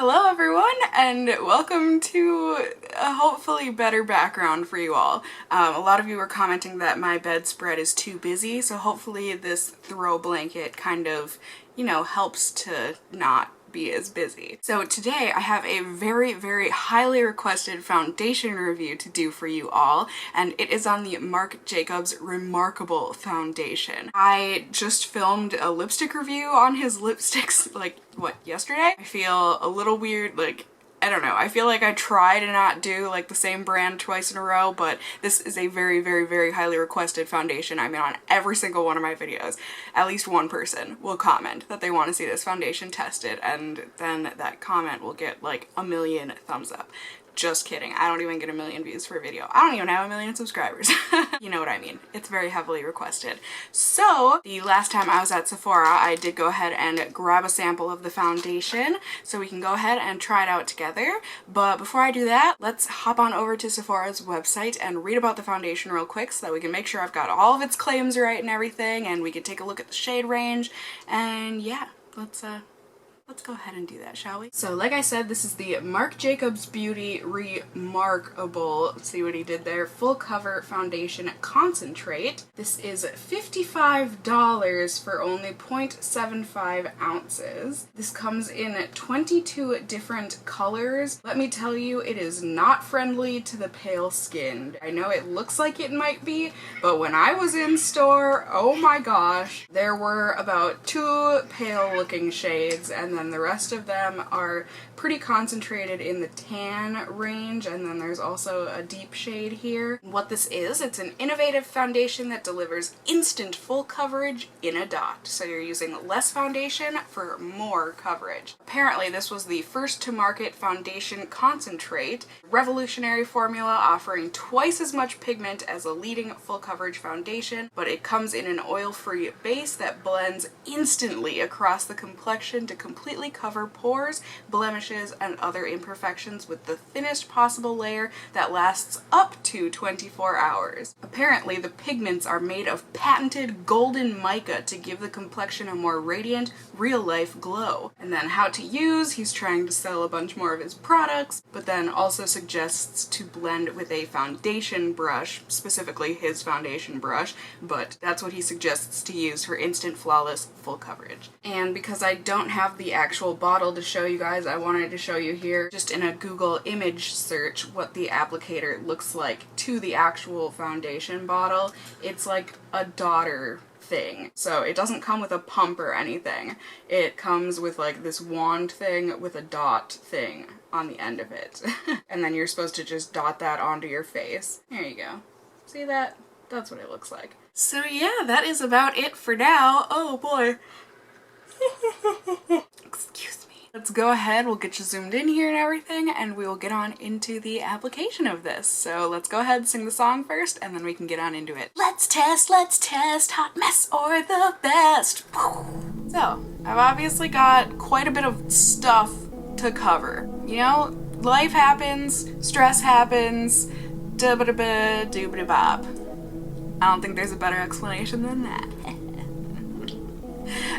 Hello everyone, and welcome to a hopefully better background for you all. A lot of you were commenting that my bedspread is too busy, so hopefully this throw blanket kind of, helps to not be as busy. So today I have a very highly requested foundation review to do for you all, and it is on the Marc Jacobs Remarkable foundation. I just filmed a lipstick review on his lipsticks yesterday? I feel a little weird, I don't know. I feel like I try to not do the same brand twice in a row, but this is a very highly requested foundation. I mean, on every single one of my videos, at least one person will comment that they want to see this foundation tested, and then that comment will get a million thumbs up. Just kidding. I don't even get a million views for a video. I don't even have a million subscribers. You know what I mean. It's very heavily requested. So the last time I was at Sephora, I did go ahead and grab a sample of the foundation so we can go ahead and try it out together. But before I do that, let's hop on over to Sephora's website and read about the foundation real quick so that we can make sure I've got all of its claims right and everything, and we can take a look at the shade range. And yeah, let's go ahead and do that, shall we? So like I said, this is the Marc Jacobs Beauty Remarkable, let's see what he did there, full cover foundation concentrate. This is $55 for only 0.75 ounces. This comes in 22 different colors. Let me tell you, it is not friendly to the pale skinned. I know it looks like it might be, but when I was in store, oh my gosh, there were about 2 pale looking shades, and then the rest of them are pretty concentrated in the tan range, and then there's also a deep shade here. What this is, it's an innovative foundation that delivers instant full coverage in a dot. So you're using less foundation for more coverage. Apparently this was the first to market foundation concentrate, revolutionary formula offering twice as much pigment as a leading full coverage foundation, but it comes in an oil-free base that blends instantly across the complexion to completely cover pores, blemishes, and other imperfections with the thinnest possible layer that lasts up to 24 hours. Apparently, the pigments are made of patented golden mica to give the complexion a more radiant, real-life glow. And then how to use, he's trying to sell a bunch more of his products, but then also suggests to blend with a foundation brush, specifically his foundation brush, but that's what he suggests to use for instant flawless full coverage. And because I don't have the actual bottle to show you guys, I wanted to show you here, just in a Google image search, what the applicator looks like to the actual foundation bottle. It's like a daughter thing. So it doesn't come with a pump or anything. It comes with this wand thing with a dot thing on the end of it. And then you're supposed to just dot that onto your face. There you go. See that? That's what it looks like. So yeah, that is about it for now. Oh boy. Excuse me. Let's go ahead, we'll get you zoomed in here and everything, and we will get on into the application of this. So let's go ahead and sing the song first, and then we can get on into it. Let's test, hot mess or the best. So, I've obviously got quite a bit of stuff to cover. Life happens, stress happens, dubba-dubba-dubba-bop. I don't think there's a better explanation than that.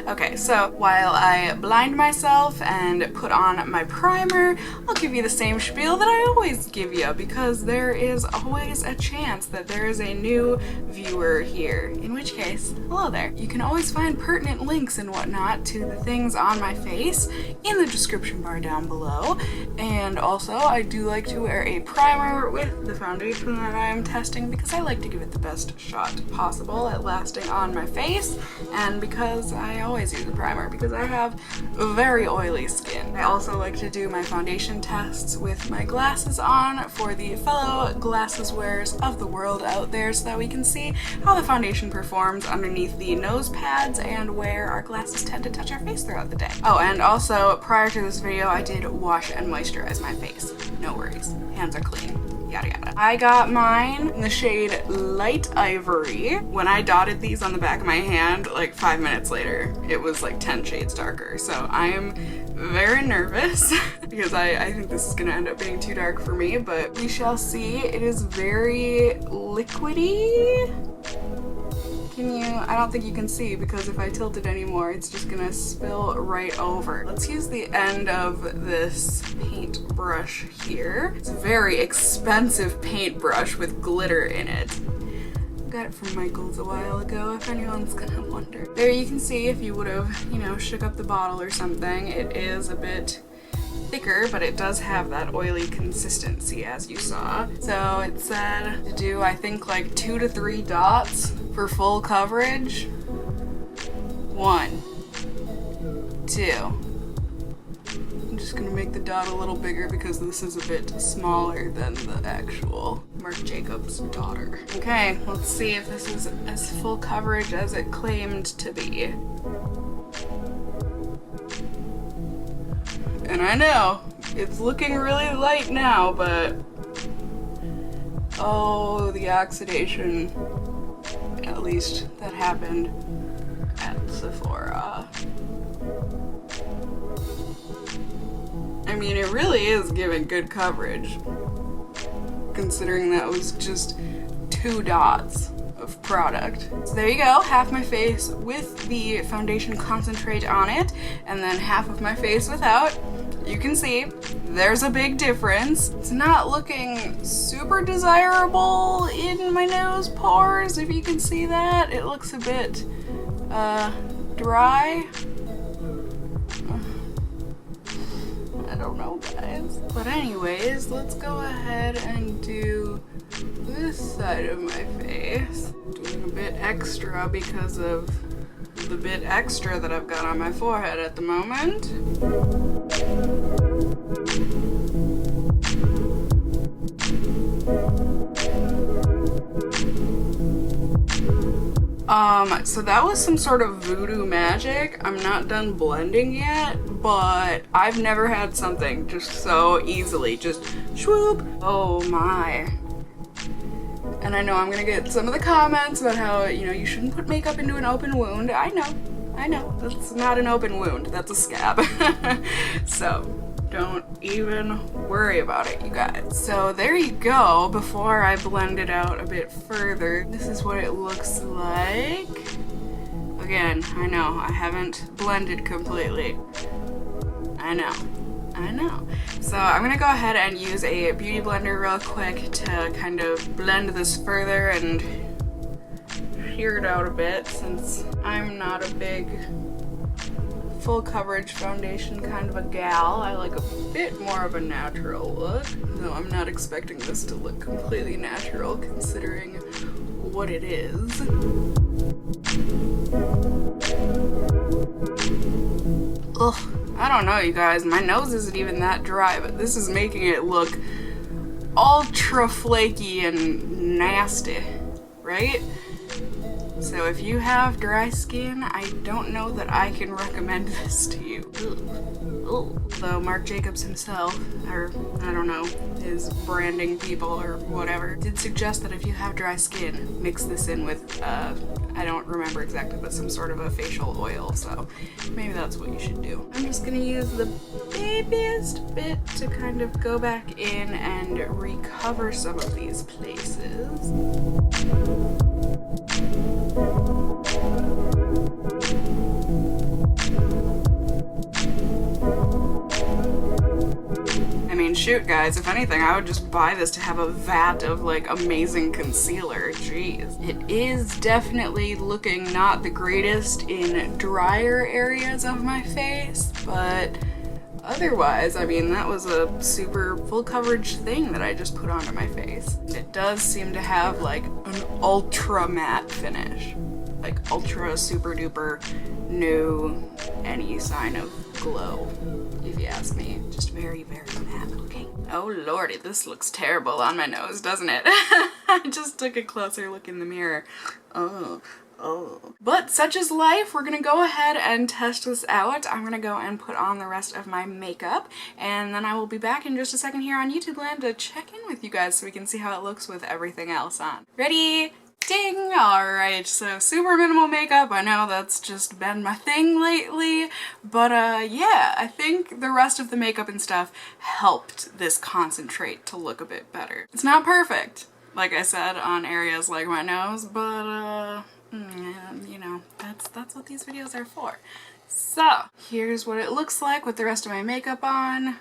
Okay, so while I blind myself and put on my primer, I'll give you the same spiel that I always give you, because there is always a chance that there is a new viewer here, in which case, hello there. You can always find pertinent links and whatnot to the things on my face in the description bar down below, and also I do like to wear a primer with the foundation that I am testing because I like to give it the best shot possible at lasting on my face, and because I always use a primer because I have very oily skin. I also like to do my foundation tests with my glasses on for the fellow glasses wearers of the world out there, so that we can see how the foundation performs underneath the nose pads and where our glasses tend to touch our face throughout the day. Oh, and also prior to this video I did wash and moisturize my face. No worries, hands are clean. Yada yada. I got mine in the shade Light Ivory. When I dotted these on the back of my hand, 5 minutes later, it was 10 shades darker. So I am very nervous because I think this is gonna end up being too dark for me, but we shall see. It is very liquidy. I don't think you can see because if I tilt it anymore, it's just gonna spill right over. Let's use the end of this paintbrush here. It's a very expensive paintbrush with glitter in it. Got it from Michael's a while ago, if anyone's gonna wonder. There you can see if you would have, you know, shook up the bottle or something. It is a bit thicker, but it does have that oily consistency as you saw. So it said to do, I think, like 2 to 3 dots for full coverage. 1, 2. I'm just gonna make the dot a little bigger because this is a bit smaller than the actual Marc Jacobs daughter. Okay, let's see if this is as full coverage as it claimed to be. And I know, it's looking really light now, but oh, the oxidation, at least that happened at Sephora. I mean, it really is giving good coverage, considering that was just 2 dots of product. So there you go, half my face with the foundation concentrate on it, and then half of my face without. You can see there's a big difference. It's not looking super desirable in my nose pores, if you can see that. It looks a bit dry. I don't know, guys. But anyways, let's go ahead and do this side of my face. Doing a bit extra because of the bit extra that I've got on my forehead at the moment. So that was some sort of voodoo magic. I'm not done blending yet, but I've never had something just so easily, just swoop. Oh my. And I know I'm gonna get some of the comments about how, you know, you shouldn't put makeup into an open wound. I know, that's not an open wound, that's a scab. So don't even worry about it, you guys. So there you go. Before I blend it out a bit further, this is what it looks like. Again, I know, I haven't blended completely. I know. So I'm gonna go ahead and use a beauty blender real quick to kind of blend this further and shear it out a bit, since I'm not a big full coverage foundation kind of a gal. I like a bit more of a natural look, though I'm not expecting this to look completely natural considering what it is. Ugh, I don't know, you guys, my nose isn't even that dry, but this is making it look ultra flaky and nasty, right? So if you have dry skin, I don't know that I can recommend this to you. Though Marc Jacobs himself, or I don't know, his branding people or whatever, did suggest that if you have dry skin, mix this in with, I don't remember exactly, but some sort of a facial oil, so maybe that's what you should do. I'm just gonna use the babiest bit to kind of go back in and recover some of these places. I mean, shoot, guys, if anything, I would just buy this to have a vat of, like, amazing concealer. Jeez. It is definitely looking not the greatest in drier areas of my face, but otherwise, I mean, that was a super full coverage thing that I just put onto my face. It does seem to have, like, an ultra matte finish. Like, ultra super duper, no any sign of glow, if you ask me. Just very, very matte looking. Oh lordy, this looks terrible on my nose, doesn't it? I just took a closer look in the mirror. Oh. But such is life. We're gonna go ahead and test this out. I'm gonna go and put on the rest of my makeup, and then I will be back in just a second here on YouTube Land to check in with you guys so we can see how it looks with everything else on. Ready? Ding! Alright, so super minimal makeup. I know that's just been my thing lately, but yeah, I think the rest of the makeup and stuff helped this concentrate to look a bit better. It's not perfect, like I said, on areas like my nose, but And, you know, that's what these videos are for. So, here's what it looks like with the rest of my makeup on.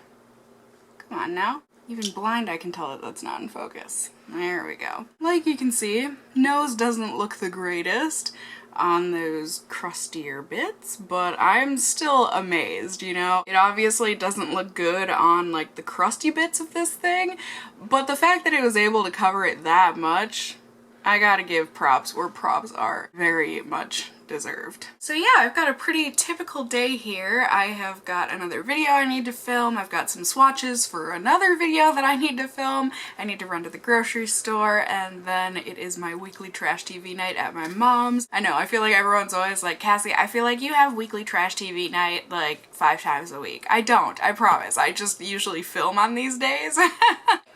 Come on now. Even blind I can tell that that's not in focus. There we go. Like you can see, nose doesn't look the greatest on those crustier bits, but I'm still amazed, you know? It obviously doesn't look good on like the crusty bits of this thing, but the fact that it was able to cover it that much, I gotta give props where props are very much deserved. So yeah, I've got a pretty typical day here. I have got another video I need to film. I've got some swatches for another video that I need to film. I need to run to the grocery store, and then it is my weekly trash TV night at my mom's. I know, I feel like everyone's always like, Cassie, I feel like you have weekly trash TV night like 5 times a week. I don't, I promise. I just usually film on these days.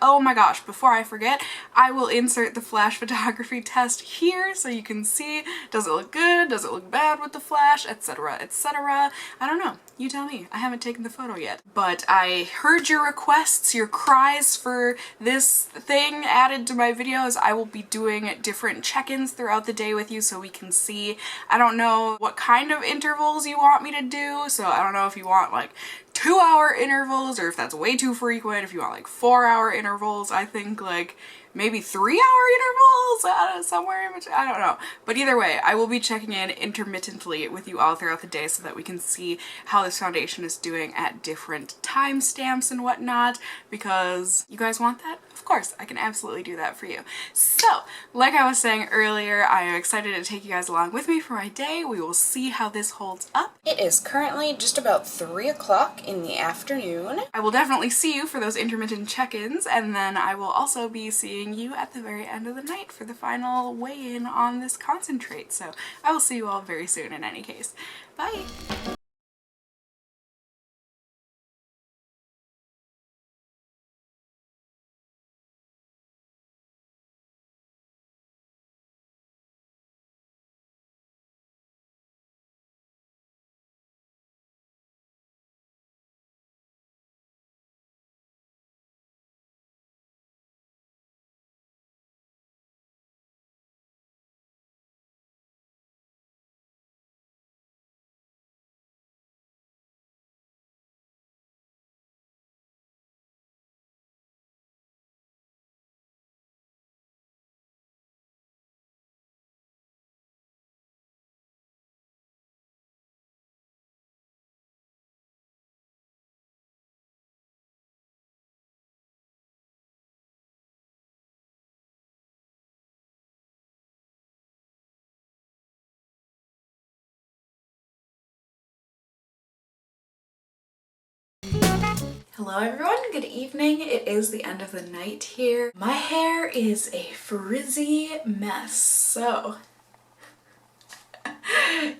Oh my gosh, before I forget, I will insert the flash photography test here so you can see, does it look good, does it look bad with the flash, etc, etc. I don't know, you tell me. I haven't taken the photo yet. But I heard your requests, your cries for this thing added to my videos. I will be doing different check-ins throughout the day with you so we can see. I don't know what kind of intervals you want me to do, so I don't know if you want like 2-hour intervals or if that's way too frequent, if you want like 4-hour intervals. I think like maybe 3-hour intervals, somewhere in between, I don't know. But either way, I will be checking in intermittently with you all throughout the day so that we can see how this foundation is doing at different timestamps and whatnot, because you guys want that? Of course, I can absolutely do that for you. So, like I was saying earlier, I am excited to take you guys along with me for my day. We will see how this holds up. It is currently just about 3 o'clock in the afternoon. I will definitely see you for those intermittent check-ins, and then I will also be seeing you at the very end of the night for the final weigh-in on this concentrate. So I will see you all very soon in any case. Bye! Hello everyone, good evening. It is the end of the night here. My hair is a frizzy mess, so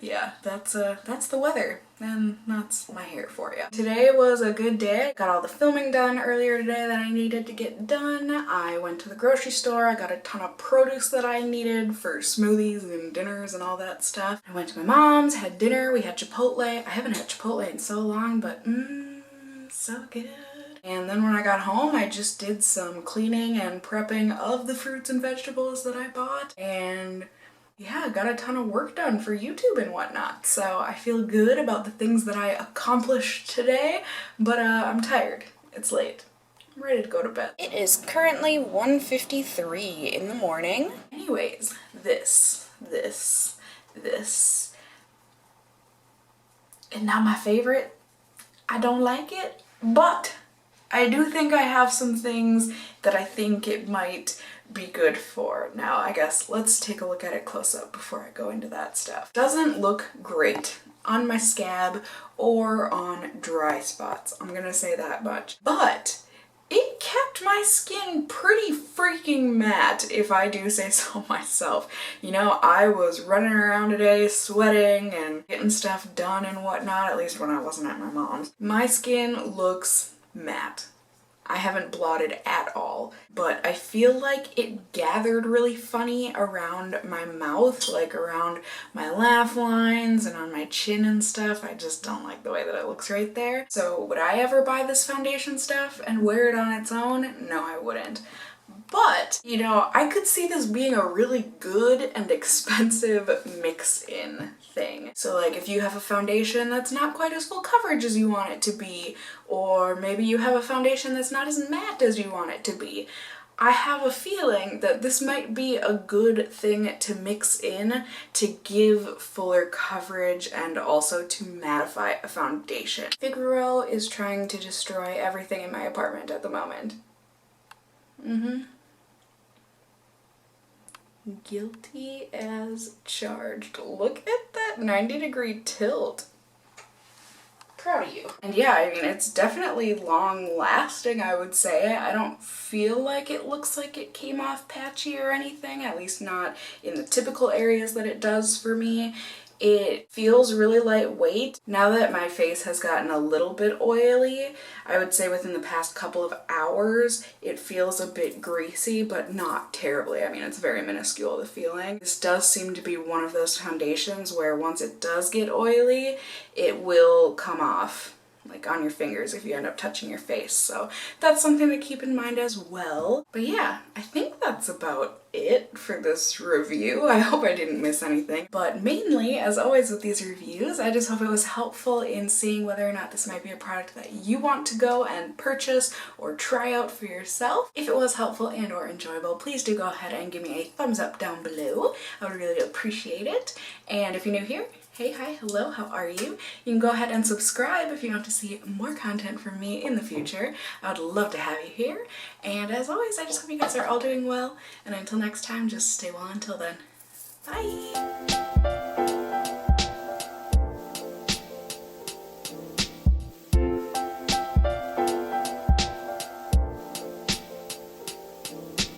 yeah, that's the weather, and that's my hair for you. Today was a good day. Got all the filming done earlier today that I needed to get done. I went to the grocery store. I got a ton of produce that I needed for smoothies and dinners and all that stuff. I went to my mom's, had dinner. We had Chipotle. I haven't had Chipotle in so long, but so good. And then when I got home, I just did some cleaning and prepping of the fruits and vegetables that I bought, and yeah, got a ton of work done for YouTube and whatnot. So I feel good about the things that I accomplished today, but I'm tired. It's late. I'm ready to go to bed. It is currently 1:53 in the morning. Anyways, this, and now my favorite. I don't like it, but I do think I have some things that I think it might be good for. Now, I guess let's take a look at it close up before I go into that stuff. Doesn't look great on my scab or on dry spots. I'm gonna say that much. But it kept my skin pretty freaking matte, if I do say so myself. You know, I was running around today sweating and getting stuff done and whatnot, at least when I wasn't at my mom's. My skin looks matte. I haven't blotted at all, but I feel like it gathered really funny around my mouth, like around my laugh lines and on my chin and stuff. I just don't like the way that it looks right there. So would I ever buy this foundation stuff and wear it on its own? No, I wouldn't. But, you know, I could see this being a really good and expensive mix-in thing. So like if you have a foundation that's not quite as full coverage as you want it to be, or maybe you have a foundation that's not as matte as you want it to be, I have a feeling that this might be a good thing to mix in to give fuller coverage and also to mattify a foundation. Figaro is trying to destroy everything in my apartment at the moment. Guilty as charged. Look at that 90-degree tilt. Proud of you. And yeah, I mean, it's definitely long lasting, I would say. I don't feel like it looks like it came off patchy or anything, at least not in the typical areas that it does for me. It feels really lightweight. Now that my face has gotten a little bit oily, I would say within the past couple of hours, it feels a bit greasy, but not terribly. I mean, it's very minuscule, the feeling. This does seem to be one of those foundations where once it does get oily, it will come off, like on your fingers if you end up touching your face. So that's something to keep in mind as well. But yeah, I think that's about it for this review. I hope I didn't miss anything. But mainly, as always with these reviews, I just hope it was helpful in seeing whether or not this might be a product that you want to go and purchase or try out for yourself. If it was helpful and or enjoyable, please do go ahead and give me a thumbs up down below. I would really appreciate it. And if you're new here, hey, hi, hello, how are you? You can go ahead and subscribe if you want to see more content from me in the future. I would love to have you here. And as always, I just hope you guys are all doing well. And until next time, just stay well until then. Bye!